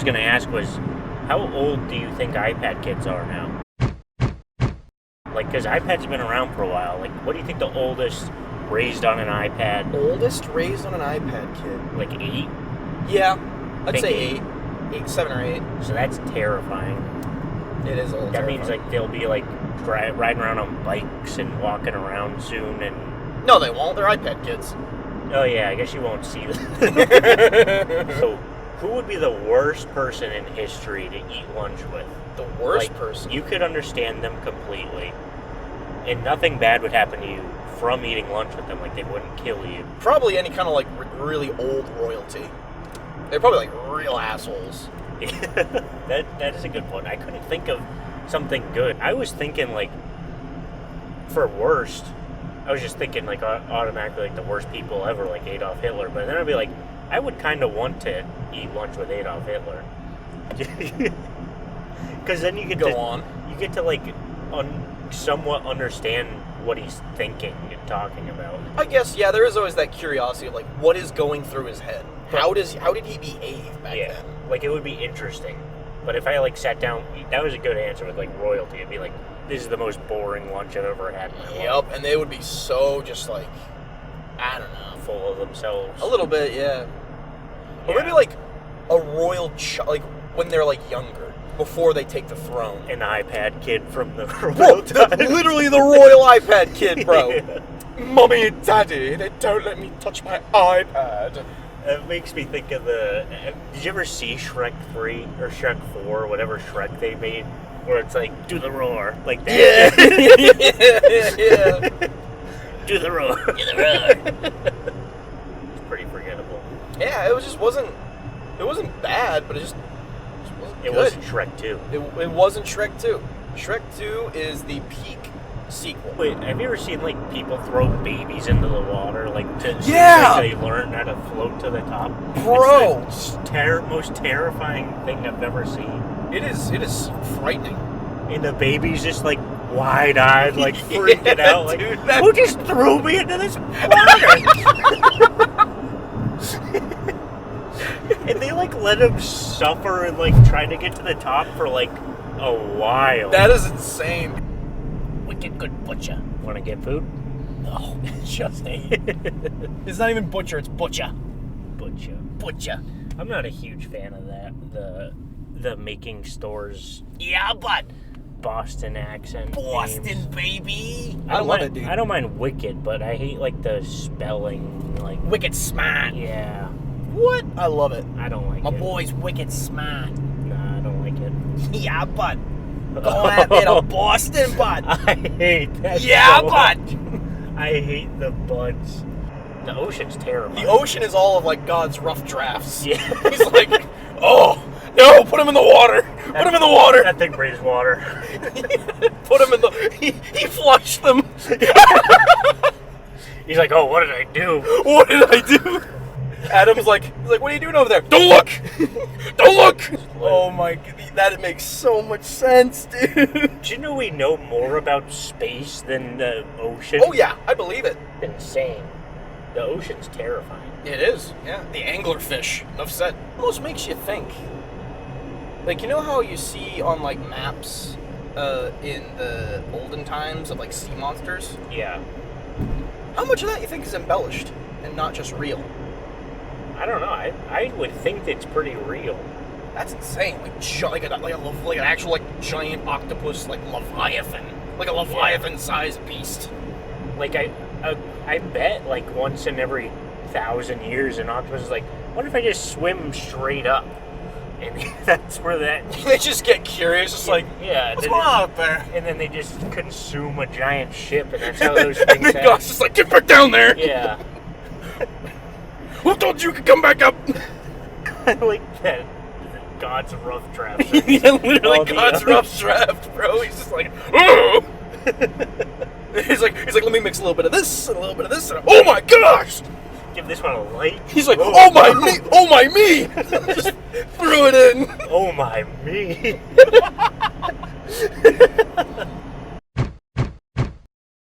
was going to ask was, how old do you think iPad kids are now? Like, because iPads have been around for a while. Like, what do you think the oldest raised on an iPad? Oldest raised on an iPad kid? Like 8? Yeah, I'd Think say 8. 8, 7 or 8. So that's terrifying. It is old. That means, like, they'll be, like, riding around on bikes and walking around soon and... No, they won't. They're iPad kids. Oh, yeah, I guess you won't see them. So, who would be the worst person in history to eat lunch with? The worst Like, person? You could understand them completely, and nothing bad would happen to you from eating lunch with them. Like, they wouldn't kill you. Probably any kind of, like, really old royalty. They're probably, like, real assholes. That is a good one. I couldn't think of something good. I was thinking, like, for worst, I was just thinking, like, automatically, like, the worst people ever, like Adolf Hitler. But then I'd be like, I would kind of want to eat lunch with Adolf Hitler. Because then you get you get to, like, somewhat understand what he's thinking and talking about. I guess, yeah, there is always that curiosity of, like, what is going through his head? How did he behave back then? Like, it would be interesting. But if I, like, sat down, that was a good answer with, like, royalty. It'd be like, this is the most boring lunch I've ever had in my life. Yep, and they would be so just, like, I don't know. Full of themselves. A little bit, yeah. Or Yeah. maybe, like, a royal like, when they're, like, younger, before they take the throne. An iPad kid from the Bro, royal times. literally the royal iPad kid, bro. Yeah. Mommy and Daddy, they don't let me touch my iPad. It makes me think of the... Did you ever see Shrek 3 or Shrek 4, whatever Shrek they made? Where it's like, do the roar. Like that. Yeah. Do the roar. Do the roar. It's pretty forgettable. Yeah, it wasn't bad, but it just wasn't It good. wasn't Shrek 2. It wasn't Shrek 2. Shrek 2 is the peak sequel. Wait, have you ever seen, like, people throw babies into the water, like, to Yeah! so they learn how to float to the top? Bro! It's the most terrifying thing I've ever seen. It is frightening. And the baby's just, like, wide-eyed, like, freaking Yeah, out, like, dude, who just threw me into this water? And they, like, let him suffer and, like, try to get to the top for, like, a while. That is insane. Wicked good butcher. Want to get food? No, just it's not even butcher, it's butcher. Butcher. Butcher. I'm not a huge fan of that. The making stores Yeah, but Boston accent. Boston, names. baby. I I don't love mind, it, dude. I don't mind Wicked, but I hate, like, the spelling. Like, Wicked smart. yeah, What? I love it. I don't like My it. boy's wicked smart. Nah, I don't like it. Yeah, but going at me to Boston, but I hate that. yeah, so but much. I hate the buds. The ocean's terrifying. the ocean is all of, like, God's rough drafts. Yeah. He's like, oh no, put him in the water. Put him in the water. That thing breathes water. Put him in the. He flushed them. He's like, oh, what did I do? What did I do? Adam's like, he's like, what are you doing over there? Don't look! Don't look! Oh my god, that makes so much sense, dude. Do you know we know more about space than the ocean? Oh yeah, I believe it. Insane. The ocean's terrifying. It is, yeah. The anglerfish, enough said. Almost makes you think. Like, you know how you see on, like, maps in the olden times of, like, sea monsters? Yeah. How much of that you think is embellished and not just real? I don't know. I would think it's pretty real. That's insane. Like an actual, like, giant octopus, like Leviathan. Like a Leviathan-sized beast. Like, I bet, like, once in every 1,000 years an octopus is like, what if I just swim straight up? And that's where that... They just get curious, just like, yeah, what's going on out there? And then they just consume a giant ship, and that's how those And things then happen. God's just like, get back down there! Yeah. Who told you could come back up? I like that. God's rough draft. Yeah, literally All the God's others. rough draft, bro. He's just like, oh! He's like, let me mix a little bit of this and a little bit of this. And oh my gosh! Give this one a light. He's like, oh my me! Oh my me! Just threw it in. Oh my me.